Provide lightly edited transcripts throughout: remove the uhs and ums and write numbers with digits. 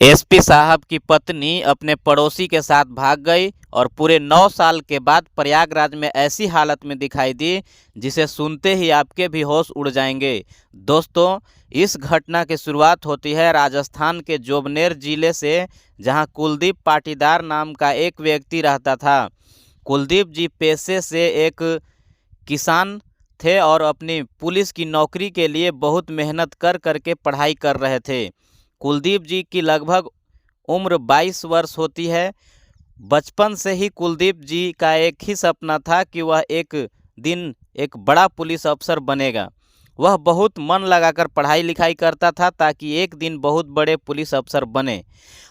SP साहब की पत्नी अपने पड़ोसी के साथ भाग गई और पूरे 9 साल के बाद प्रयागराज में ऐसी हालत में दिखाई दी जिसे सुनते ही आपके भी होश उड़ जाएंगे। दोस्तों, इस घटना की शुरुआत होती है राजस्थान के जोबनेर जिले से, जहां कुलदीप पाटीदार नाम का एक व्यक्ति रहता था। कुलदीप जी पेशे से एक किसान थे और अपनी पुलिस की नौकरी के लिए बहुत मेहनत कर करके पढ़ाई कर रहे थे। कुलदीप जी की लगभग उम्र 22 वर्ष होती है। बचपन से ही कुलदीप जी का एक ही सपना था कि वह एक दिन एक बड़ा पुलिस अफसर बनेगा। वह बहुत मन लगाकर पढ़ाई लिखाई करता था ताकि एक दिन बहुत बड़े पुलिस अफसर बने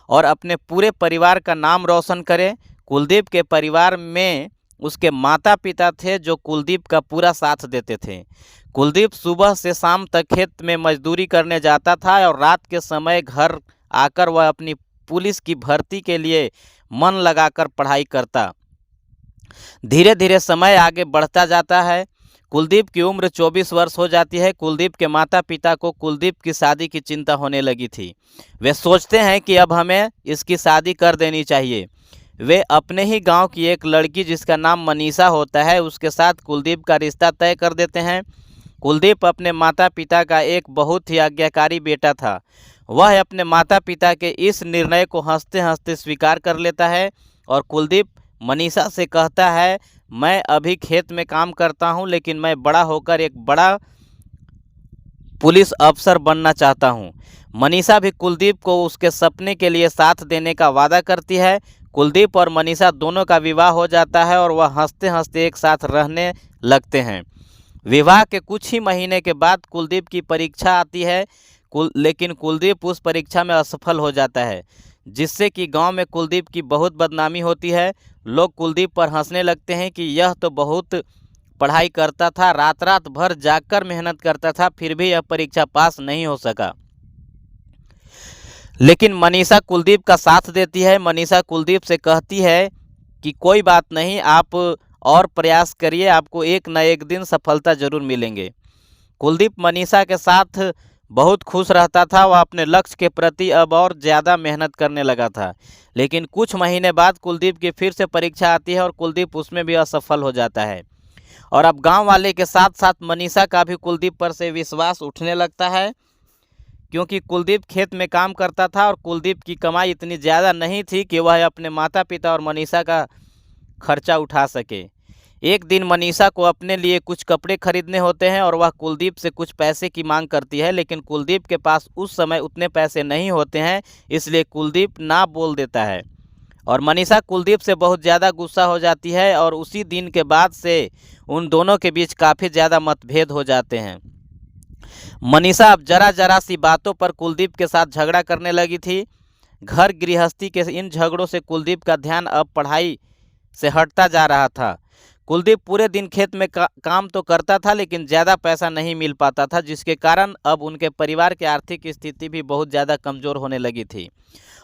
और अपने पूरे परिवार का नाम रोशन करे। कुलदीप के परिवार में उसके माता पिता थे जो कुलदीप का पूरा साथ देते थे। कुलदीप सुबह से शाम तक खेत में मजदूरी करने जाता था और रात के समय घर आकर वह अपनी पुलिस की भर्ती के लिए मन लगाकर पढ़ाई करता। धीरे धीरे समय आगे बढ़ता जाता है। कुलदीप की उम्र 24 वर्ष हो जाती है। कुलदीप के माता पिता को कुलदीप की शादी की चिंता होने लगी थी। वे सोचते हैं कि अब हमें इसकी शादी कर देनी चाहिए। वे अपने ही गांव की एक लड़की जिसका नाम मनीषा होता है उसके साथ कुलदीप का रिश्ता तय कर देते हैं। कुलदीप अपने माता पिता का एक बहुत ही आज्ञाकारी बेटा था। वह अपने माता पिता के इस निर्णय को हंसते हंसते स्वीकार कर लेता है और कुलदीप मनीषा से कहता है, मैं अभी खेत में काम करता हूं, लेकिन मैं बड़ा होकर एक बड़ा पुलिस अफसर बनना चाहता हूं। मनीषा भी कुलदीप को उसके सपने के लिए साथ देने का वादा करती है। कुलदीप और मनीषा दोनों का विवाह हो जाता है और वह हंसते हंसते एक साथ रहने लगते हैं। विवाह के कुछ ही महीने के बाद कुलदीप की परीक्षा आती है, लेकिन कुलदीप उस परीक्षा में असफल हो जाता है, जिससे कि गांव में कुलदीप की बहुत बदनामी होती है। लोग कुलदीप पर हंसने लगते हैं कि यह तो बहुत पढ़ाई करता था, रात रात भर जागकर मेहनत करता था, फिर भी यह परीक्षा पास नहीं हो सका। लेकिन मनीषा कुलदीप का साथ देती है। मनीषा कुलदीप से कहती है कि कोई बात नहीं, आप और प्रयास करिए, आपको एक न एक दिन सफलता जरूर मिलेंगे। कुलदीप मनीषा के साथ बहुत खुश रहता था। वह अपने लक्ष्य के प्रति अब और ज़्यादा मेहनत करने लगा था। लेकिन कुछ महीने बाद कुलदीप की फिर से परीक्षा आती है और कुलदीप उसमें भी असफल हो जाता है। और अब गांव वाले के साथ साथ मनीषा का भी कुलदीप पर से विश्वास उठने लगता है, क्योंकि कुलदीप खेत में काम करता था और कुलदीप की कमाई इतनी ज़्यादा नहीं थी कि वह अपने माता पिता और मनीषा का खर्चा उठा सके। एक दिन मनीषा को अपने लिए कुछ कपड़े खरीदने होते हैं और वह कुलदीप से कुछ पैसे की मांग करती है, लेकिन कुलदीप के पास उस समय उतने पैसे नहीं होते हैं, इसलिए कुलदीप ना बोल देता है और मनीषा कुलदीप से बहुत ज़्यादा गुस्सा हो जाती है और उसी दिन के बाद से उन दोनों के बीच काफ़ी ज़्यादा मतभेद हो जाते हैं। मनीषा अब जरा जरा सी बातों पर कुलदीप के साथ झगड़ा करने लगी थी। घर गृहस्थी के इन झगड़ों से कुलदीप का ध्यान अब पढ़ाई से हटता जा रहा था। कुलदीप पूरे दिन खेत में काम तो करता था, लेकिन ज़्यादा पैसा नहीं मिल पाता था, जिसके कारण अब उनके परिवार की आर्थिक स्थिति भी बहुत ज़्यादा कमज़ोर होने लगी थी।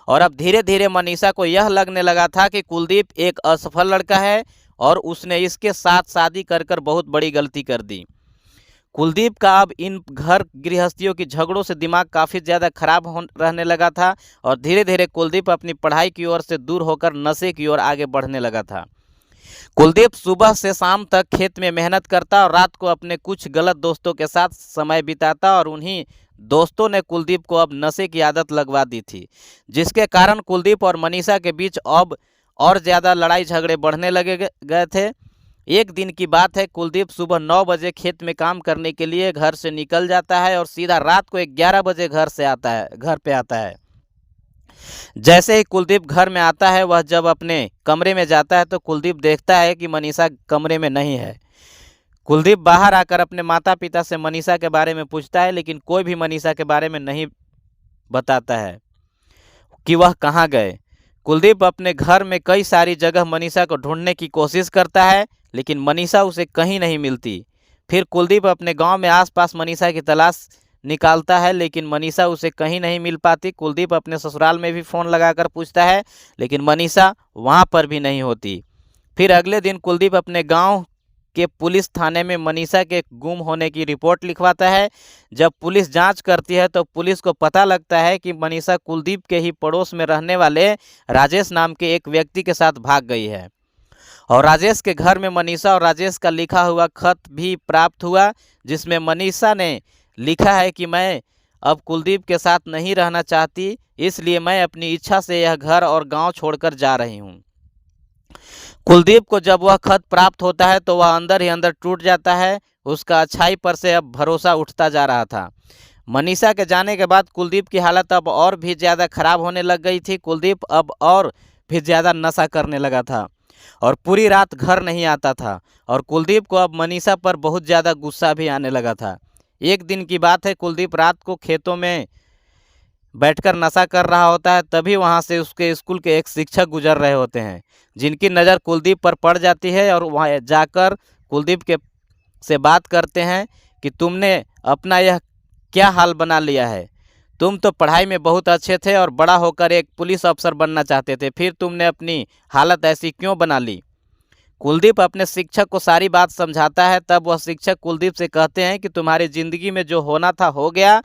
और अब धीरे धीरे मनीषा को यह लगने लगा था कि कुलदीप एक असफल लड़का है और उसने इसके साथ शादी कर कर बहुत बड़ी गलती कर दी। कुलदीप का अब इन घर गृहस्थियों की झगड़ों से दिमाग काफ़ी ज़्यादा खराब रहने लगा था और धीरे धीरे कुलदीप अपनी पढ़ाई की ओर से दूर होकर नशे की ओर आगे बढ़ने लगा था। कुलदीप सुबह से शाम तक खेत में मेहनत करता और रात को अपने कुछ गलत दोस्तों के साथ समय बिताता और उन्हीं दोस्तों ने कुलदीप को अब नशे की आदत लगवा दी थी, जिसके कारण कुलदीप और मनीषा के बीच अब और ज़्यादा लड़ाई झगड़े बढ़ने लगे गए थे। एक दिन की बात है, कुलदीप सुबह 9 बजे खेत में काम करने के लिए घर से निकल जाता है और सीधा रात को 11 बजे घर पे आता है। जैसे ही कुलदीप घर में आता है, वह जब अपने कमरे में जाता है तो कुलदीप देखता है कि मनीषा कमरे में नहीं है। कुलदीप बाहर आकर अपने माता पिता से मनीषा के बारे में पूछता है, लेकिन कोई भी मनीषा के बारे में नहीं बताता है कि वह कहाँ गए। कुलदीप अपने घर में कई सारी जगह मनीषा को ढूंढने की कोशिश करता है, लेकिन मनीषा उसे कहीं नहीं मिलती। फिर कुलदीप अपने गांव में आसपास मनीषा की तलाश निकालता है, लेकिन मनीषा उसे कहीं नहीं मिल पाती। कुलदीप अपने ससुराल में भी फ़ोन लगाकर पूछता है, लेकिन मनीषा वहां पर भी नहीं होती। फिर अगले दिन कुलदीप अपने गांव के पुलिस थाने में मनीषा के गुम होने की रिपोर्ट लिखवाता है। जब पुलिस जांच करती है तो पुलिस को पता लगता है कि मनीषा कुलदीप के ही पड़ोस में रहने वाले राजेश नाम के एक व्यक्ति के साथ भाग गई है। और राजेश के घर में मनीषा और राजेश का लिखा हुआ खत भी प्राप्त हुआ, जिसमें मनीषा ने लिखा है कि मैं अब कुलदीप के साथ नहीं रहना चाहती, इसलिए मैं अपनी इच्छा से यह घर और गांव छोड़कर जा रही हूं। कुलदीप को जब वह खत प्राप्त होता है तो वह अंदर ही अंदर टूट जाता है। उसका अच्छाई पर से अब भरोसा उठता जा रहा था। मनीषा के जाने के बाद कुलदीप की हालत अब और भी ज़्यादा खराब होने लग गई थी। कुलदीप अब और भी ज़्यादा नशा करने लगा था और पूरी रात घर नहीं आता था। और कुलदीप को अब मनीषा पर बहुत ज़्यादा गुस्सा भी आने लगा था। एक दिन की बात है, कुलदीप रात को खेतों में बैठकर नशा कर रहा होता है। तभी वहां से उसके स्कूल के एक शिक्षक गुजर रहे होते हैं, जिनकी नज़र कुलदीप पर पड़ जाती है और वहां जाकर कुलदीप के से बात करते हैं कि तुमने अपना यह क्या हाल बना लिया है। तुम तो पढ़ाई में बहुत अच्छे थे और बड़ा होकर एक पुलिस अफसर बनना चाहते थे, फिर तुमने अपनी हालत ऐसी क्यों बना ली। कुलदीप अपने शिक्षक को सारी बात समझाता है। तब वह शिक्षक कुलदीप से कहते हैं कि तुम्हारी ज़िंदगी में जो होना था हो गया।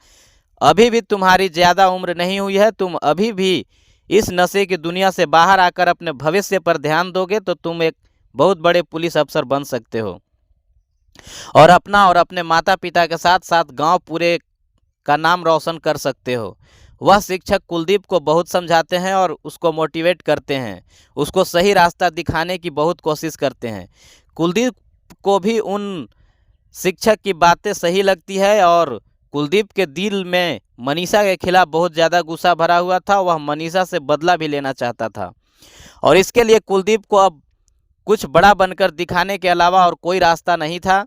अभी भी तुम्हारी ज़्यादा उम्र नहीं हुई है। तुम अभी भी इस नशे की दुनिया से बाहर आकर अपने भविष्य पर ध्यान दोगे तो तुम एक बहुत बड़े पुलिस अफसर बन सकते हो और अपना और अपने माता पिता के साथ साथ गांव पूरे का नाम रोशन कर सकते हो। वह शिक्षक कुलदीप को बहुत समझाते हैं और उसको मोटिवेट करते हैं, उसको सही रास्ता दिखाने की बहुत कोशिश करते हैं। कुलदीप को भी उन शिक्षक की बातें सही लगती है और कुलदीप के दिल में मनीषा के खिलाफ बहुत ज़्यादा गुस्सा भरा हुआ था। वह मनीषा से बदला भी लेना चाहता था और इसके लिए कुलदीप को अब कुछ बड़ा बनकर दिखाने के अलावा और कोई रास्ता नहीं था।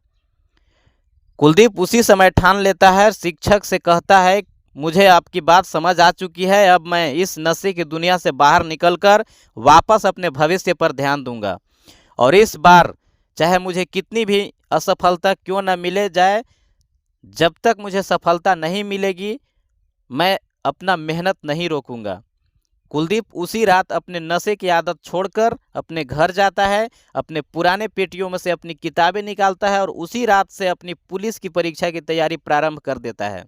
कुलदीप उसी समय ठान लेता है, शिक्षक से कहता है मुझे आपकी बात समझ आ चुकी है, अब मैं इस नशे की दुनिया से बाहर निकलकर वापस अपने भविष्य पर ध्यान दूंगा और इस बार चाहे मुझे कितनी भी असफलता क्यों न मिले जाए, जब तक मुझे सफलता नहीं मिलेगी मैं अपना मेहनत नहीं रोकूंगा। कुलदीप उसी रात अपने नशे की आदत छोड़कर अपने घर जाता है, अपने पुराने पेटियों में से अपनी किताबें निकालता है और उसी रात से अपनी पुलिस की परीक्षा की तैयारी प्रारंभ कर देता है।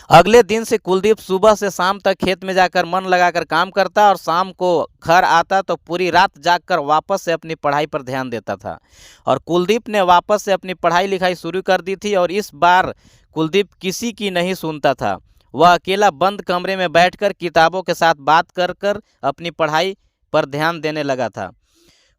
अगले दिन से कुलदीप सुबह से शाम तक खेत में जाकर मन लगाकर काम करता और शाम को घर आता तो पूरी रात जागकर वापस से अपनी पढ़ाई पर ध्यान देता था। और कुलदीप ने वापस से अपनी पढ़ाई लिखाई शुरू कर दी थी और इस बार कुलदीप किसी की नहीं सुनता था। वह अकेला बंद कमरे में बैठकर किताबों के साथ बात कर कर अपनी पढ़ाई पर ध्यान देने लगा था।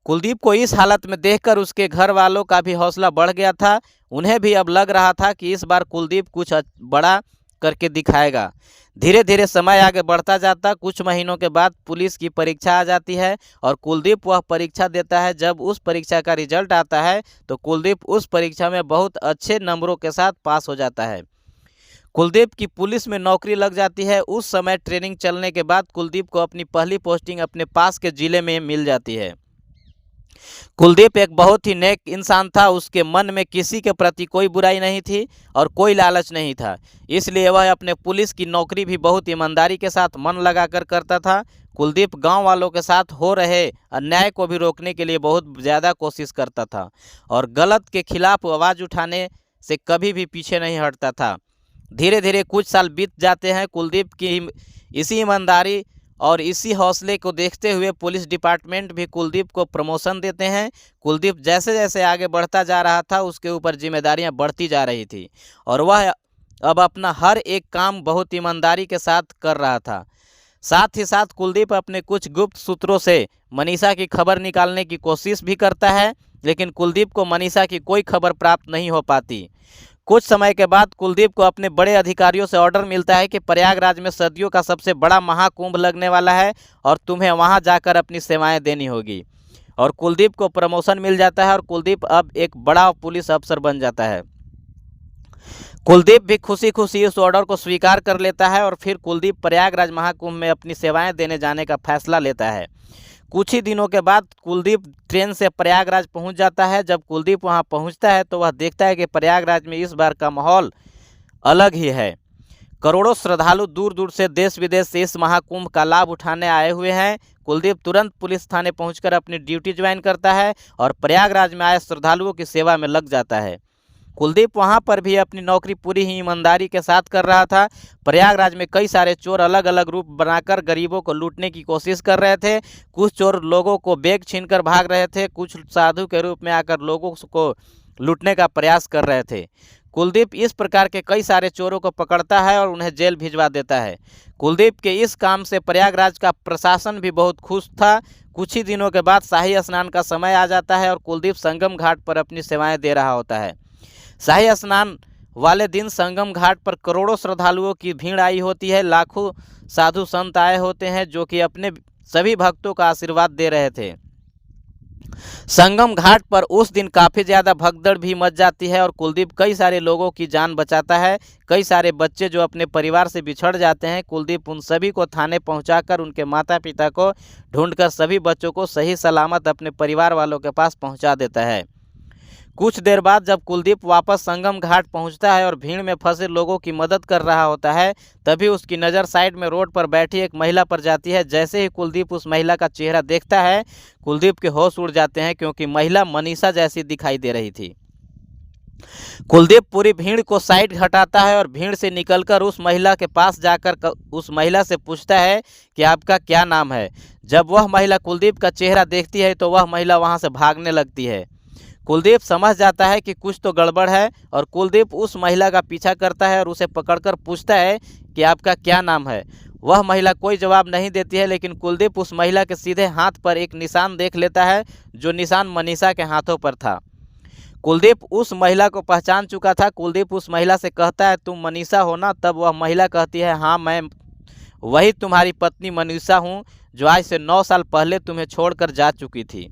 कुलदीप को इस हालत में देखकर उसके घर वालों का भी हौसला बढ़ गया था। उन्हें भी अब लग रहा था कि इस बार कुलदीप कुछ बड़ा करके दिखाएगा। धीरे धीरे समय आगे बढ़ता जाता। कुछ महीनों के बाद पुलिस की परीक्षा आ जाती है और कुलदीप वह परीक्षा देता है। जब उस परीक्षा का रिजल्ट आता है तो कुलदीप उस परीक्षा में बहुत अच्छे नंबरों के साथ पास हो जाता है। कुलदीप की पुलिस में नौकरी लग जाती है। उस समय ट्रेनिंग चलने के बाद कुलदीप को अपनी पहली पोस्टिंग अपने पास के ज़िले में मिल जाती है। कुलदीप एक बहुत ही नेक इंसान था। उसके मन में किसी के प्रति कोई बुराई नहीं थी और कोई लालच नहीं था, इसलिए वह अपने पुलिस की नौकरी भी बहुत ईमानदारी के साथ मन लगाकर करता था। कुलदीप गांव वालों के साथ हो रहे अन्याय को भी रोकने के लिए बहुत ज़्यादा कोशिश करता था और गलत के खिलाफ आवाज़ उठाने से कभी भी पीछे नहीं हटता था। धीरे धीरे कुछ साल बीत जाते हैं। कुलदीप की इसी ईमानदारी और इसी हौसले को देखते हुए पुलिस डिपार्टमेंट भी कुलदीप को प्रमोशन देते हैं। कुलदीप जैसे जैसे आगे बढ़ता जा रहा था उसके ऊपर जिम्मेदारियां बढ़ती जा रही थी और वह अब अपना हर एक काम बहुत ईमानदारी के साथ कर रहा था। साथ ही साथ कुलदीप अपने कुछ गुप्त सूत्रों से मनीषा की खबर निकालने की कोशिश भी करता है, लेकिन कुलदीप को मनीषा की कोई खबर प्राप्त नहीं हो पाती। कुछ समय के बाद कुलदीप को अपने बड़े अधिकारियों से ऑर्डर मिलता है कि प्रयागराज में सदियों का सबसे बड़ा महाकुंभ लगने वाला है और तुम्हें वहां जाकर अपनी सेवाएं देनी होगी। और कुलदीप को प्रमोशन मिल जाता है और कुलदीप अब एक बड़ा पुलिस अफसर बन जाता है। कुलदीप भी खुशी खुशी इस ऑर्डर को स्वीकार कर लेता है और फिर कुलदीप प्रयागराज महाकुंभ में अपनी सेवाएं देने जाने का फैसला लेता है। कुछ ही दिनों के बाद कुलदीप ट्रेन से प्रयागराज पहुंच जाता है। जब कुलदीप वहां पहुंचता है तो वह देखता है कि प्रयागराज में इस बार का माहौल अलग ही है। करोड़ों श्रद्धालु दूर दूर से देश विदेश से इस महाकुंभ का लाभ उठाने आए हुए हैं। कुलदीप तुरंत पुलिस थाने पहुंचकर अपनी ड्यूटी ज्वाइन करता है और प्रयागराज में आए श्रद्धालुओं की सेवा में लग जाता है। कुलदीप वहां पर भी अपनी नौकरी पूरी ही ईमानदारी के साथ कर रहा था। प्रयागराज में कई सारे चोर अलग अलग रूप बनाकर गरीबों को लूटने की कोशिश कर रहे थे। कुछ चोर लोगों को बैग छीनकर भाग रहे थे, कुछ साधु के रूप में आकर लोगों को लूटने का प्रयास कर रहे थे। कुलदीप इस प्रकार के कई सारे चोरों को पकड़ता है और उन्हें जेल भिजवा देता है। कुलदीप के इस काम से प्रयागराज का प्रशासन भी बहुत खुश था। कुछ ही दिनों के बाद शाही स्नान का समय आ जाता है और कुलदीप संगम घाट पर अपनी सेवाएं दे रहा होता है। शाही स्नान वाले दिन संगम घाट पर करोड़ों श्रद्धालुओं की भीड़ आई होती है। लाखों साधु संत आए होते हैं जो कि अपने सभी भक्तों का आशीर्वाद दे रहे थे। संगम घाट पर उस दिन काफ़ी ज़्यादा भगदड़ भी मच जाती है और कुलदीप कई सारे लोगों की जान बचाता है। कई सारे बच्चे जो अपने परिवार से बिछड़ जाते हैं, कुलदीप उन सभी को थाने पहुंचाकर उनके माता पिता को ढूंढकर सभी बच्चों को सही सलामत अपने परिवार वालों के पास पहुंचा देता है। कुछ देर बाद जब कुलदीप वापस संगम घाट पहुंचता है और भीड़ में फंसे लोगों की मदद कर रहा होता है, तभी उसकी नज़र साइड में रोड पर बैठी एक महिला पर जाती है। जैसे ही कुलदीप उस महिला का चेहरा देखता है, कुलदीप के होश उड़ जाते हैं क्योंकि महिला मनीषा जैसी दिखाई दे रही थी। कुलदीप पूरी भीड़ को साइड हटाता है और भीड़ से निकलकर उस महिला के पास जाकर उस महिला से पूछता है कि आपका क्या नाम है। जब वह महिला कुलदीप का चेहरा देखती है तो वह महिला वहाँ से भागने लगती है। कुलदीप समझ जाता है कि कुछ तो गड़बड़ है और कुलदीप उस महिला का पीछा करता है और उसे पकड़कर पूछता है कि आपका क्या नाम है। वह महिला कोई जवाब नहीं देती है, लेकिन कुलदीप उस महिला के सीधे हाथ पर एक निशान देख लेता है जो निशान मनीषा के हाथों पर था। कुलदीप उस महिला को पहचान चुका था। कुलदीप उस महिला से कहता है, तुम मनीषा हो ना? तब वह महिला कहती है, हाँ मैं वही तुम्हारी पत्नी मनीषा हूँ जो आज से 9 साल पहले तुम्हें छोड़कर जा चुकी थी।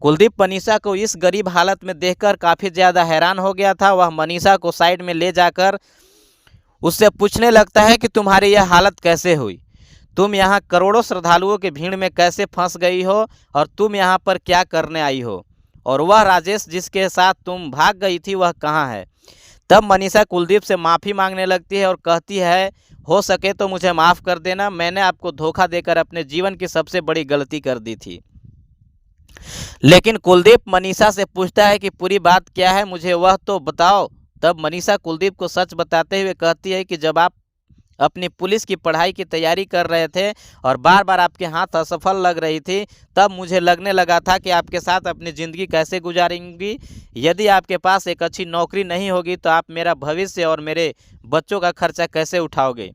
कुलदीप मनीषा को इस गरीब हालत में देखकर काफ़ी ज़्यादा हैरान हो गया था। वह मनीषा को साइड में ले जाकर उससे पूछने लगता है कि तुम्हारी यह हालत कैसे हुई, तुम यहाँ करोड़ों श्रद्धालुओं की भीड़ में कैसे फंस गई हो और तुम यहाँ पर क्या करने आई हो, और वह राजेश जिसके साथ तुम भाग गई थी वह कहाँ है। तब मनीषा कुलदीप से माफ़ी मांगने लगती है और कहती है, हो सके तो मुझे माफ़ कर देना, मैंने आपको धोखा देकर अपने जीवन की सबसे बड़ी गलती कर दी थी। लेकिन कुलदीप मनीषा से पूछता है कि पूरी बात क्या है, मुझे वह तो बताओ। तब मनीषा कुलदीप को सच बताते हुए कहती है कि जब आप अपनी पुलिस की पढ़ाई की तैयारी कर रहे थे और बार बार आपके हाथ असफल लग रही थी, तब मुझे लगने लगा था कि आपके साथ अपनी ज़िंदगी कैसे गुजारेंगी। यदि आपके पास एक अच्छी नौकरी नहीं होगी तो आप मेरा भविष्य और मेरे बच्चों का खर्चा कैसे उठाओगे।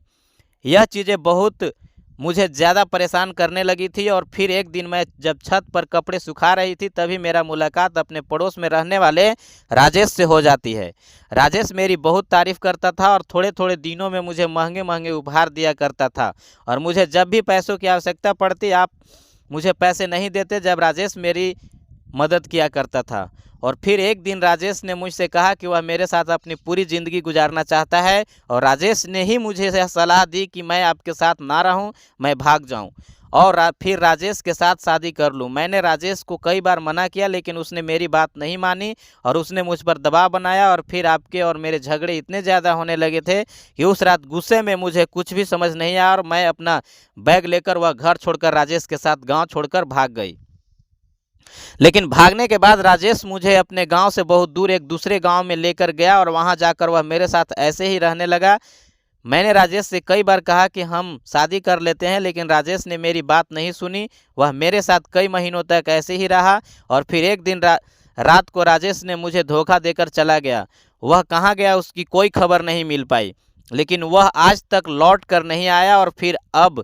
यह चीज़ें बहुत मुझे ज़्यादा परेशान करने लगी थी। और फिर एक दिन मैं जब छत पर कपड़े सुखा रही थी तभी मेरा मुलाकात अपने पड़ोस में रहने वाले राजेश से हो जाती है। राजेश मेरी बहुत तारीफ़ करता था और थोड़े थोड़े दिनों में मुझे महंगे महंगे उपहार दिया करता था, और मुझे जब भी पैसों की आवश्यकता पड़ती आप मुझे पैसे नहीं देते जब राजेश मेरी मदद किया करता था। और फिर एक दिन राजेश ने मुझसे कहा कि वह मेरे साथ अपनी पूरी ज़िंदगी गुजारना चाहता है, और राजेश ने ही मुझे यह सलाह दी कि मैं आपके साथ ना रहूं, मैं भाग जाऊं और फिर राजेश के साथ शादी कर लूं। मैंने राजेश को कई बार मना किया लेकिन उसने मेरी बात नहीं मानी और उसने मुझ पर दबाव बनाया, और फिर आपके और मेरे झगड़े इतने ज़्यादा होने लगे थे कि उस रात गुस्से में मुझे कुछ भी समझ नहीं आया और मैं अपना बैग लेकर वह घर छोड़कर राजेश के साथ गाँव छोड़कर भाग गई। लेकिन भागने के बाद राजेश मुझे अपने गांव से बहुत दूर एक दूसरे गांव में लेकर गया और वहां जाकर वह मेरे साथ ऐसे ही रहने लगा। मैंने राजेश से कई बार कहा कि हम शादी कर लेते हैं, लेकिन राजेश ने मेरी बात नहीं सुनी। वह मेरे साथ कई महीनों तक ऐसे ही रहा और फिर एक दिन रात को राजेश ने मुझे धोखा देकर चला गया। वह कहाँ गया उसकी कोई खबर नहीं मिल पाई, लेकिन वह आज तक लौट कर नहीं आया। और फिर अब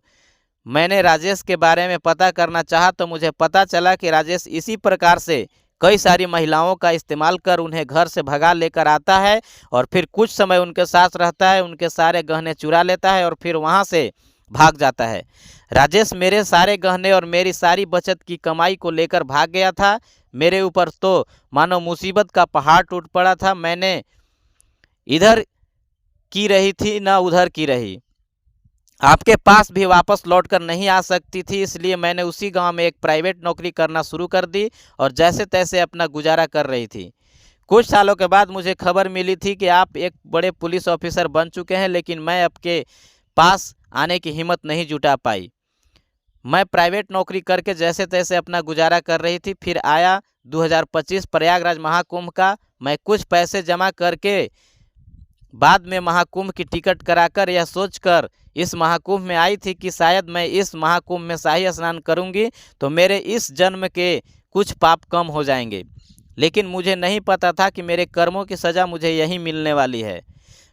मैंने राजेश के बारे में पता करना चाहा तो मुझे पता चला कि राजेश इसी प्रकार से कई सारी महिलाओं का इस्तेमाल कर उन्हें घर से भगा लेकर आता है और फिर कुछ समय उनके साथ रहता है, उनके सारे गहने चुरा लेता है और फिर वहां से भाग जाता है। राजेश मेरे सारे गहने और मेरी सारी बचत की कमाई को लेकर भाग गया था। मेरे ऊपर तो मानो मुसीबत का पहाड़ टूट पड़ा था। मैंने इधर की रही थी न उधर की रही, आपके पास भी वापस लौटकर नहीं आ सकती थी, इसलिए मैंने उसी गांव में एक प्राइवेट नौकरी करना शुरू कर दी और जैसे तैसे अपना गुजारा कर रही थी। कुछ सालों के बाद मुझे खबर मिली थी कि आप एक बड़े पुलिस ऑफिसर बन चुके हैं, लेकिन मैं आपके पास आने की हिम्मत नहीं जुटा पाई। मैं प्राइवेट नौकरी करके जैसे तैसे अपना गुजारा कर रही थी। फिर आया 2025 प्रयागराज महाकुंभ का। मैं कुछ पैसे जमा करके बाद में महाकुंभ की टिकट कराकर यह सोचकर इस महाकुंभ में आई थी कि शायद मैं इस महाकुंभ में शाही स्नान करूंगी तो मेरे इस जन्म के कुछ पाप कम हो जाएंगे। लेकिन मुझे नहीं पता था कि मेरे कर्मों की सज़ा मुझे यहीं मिलने वाली है।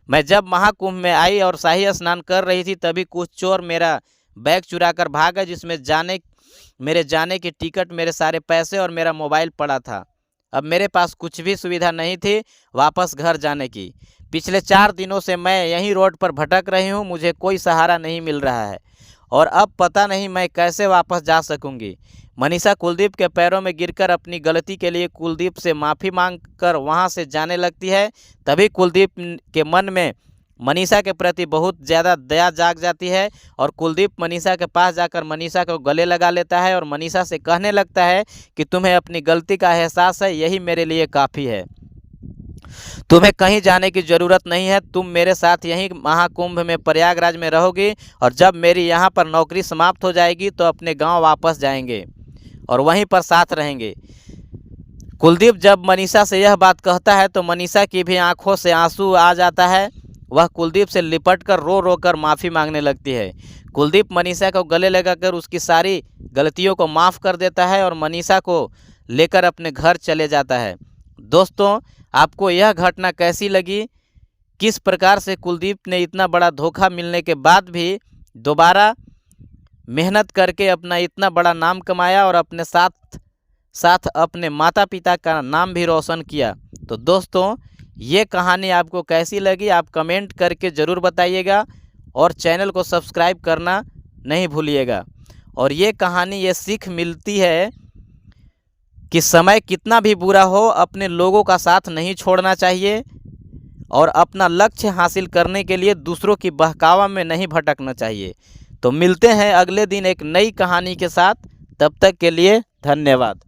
मैं जब महाकुंभ में आई और शाही स्नान कर रही थी तभी कुछ चोर मेरा बैग चुरा कर भागा, जिसमें मेरे जाने की टिकट, मेरे सारे पैसे और मेरा मोबाइल पड़ा था। अब मेरे पास कुछ भी सुविधा नहीं थी वापस घर जाने की। पिछले 4 दिनों से मैं यहीं रोड पर भटक रही हूँ, मुझे कोई सहारा नहीं मिल रहा है और अब पता नहीं मैं कैसे वापस जा सकूंगी। मनीषा कुलदीप के पैरों में गिरकर अपनी गलती के लिए कुलदीप से माफ़ी मांगकर वहां से जाने लगती है। तभी कुलदीप के मन में मनीषा के प्रति बहुत ज़्यादा दया जाग जाती है और कुलदीप मनीषा के पास जाकर मनीषा को गले लगा लेता है और मनीषा से कहने लगता है कि तुम्हें अपनी गलती का एहसास है, यही मेरे लिए काफ़ी है। तुम्हें कहीं जाने की ज़रूरत नहीं है, तुम मेरे साथ यहीं महाकुंभ में प्रयागराज में रहोगी और जब मेरी यहाँ पर नौकरी समाप्त हो जाएगी तो अपने गांव वापस जाएंगे और वहीं पर साथ रहेंगे। कुलदीप जब मनीषा से यह बात कहता है तो मनीषा की भी आंखों से आंसू आ जाता है। वह कुलदीप से लिपटकर रो रो कर माफ़ी मांगने लगती है। कुलदीप मनीषा को गले लगाकर उसकी सारी गलतियों को माफ़ कर देता है और मनीषा को लेकर अपने घर चले जाता है। दोस्तों, आपको यह घटना कैसी लगी? किस प्रकार से कुलदीप ने इतना बड़ा धोखा मिलने के बाद भी दोबारा मेहनत करके अपना इतना बड़ा नाम कमाया और अपने साथ साथ अपने माता पिता का नाम भी रोशन किया। तो दोस्तों, ये कहानी आपको कैसी लगी आप कमेंट करके ज़रूर बताइएगा और चैनल को सब्सक्राइब करना नहीं भूलिएगा। और ये कहानी ये सीख मिलती है कि समय कितना भी बुरा हो अपने लोगों का साथ नहीं छोड़ना चाहिए और अपना लक्ष्य हासिल करने के लिए दूसरों की बहकावा में नहीं भटकना चाहिए। तो मिलते हैं अगले दिन एक नई कहानी के साथ, तब तक के लिए धन्यवाद।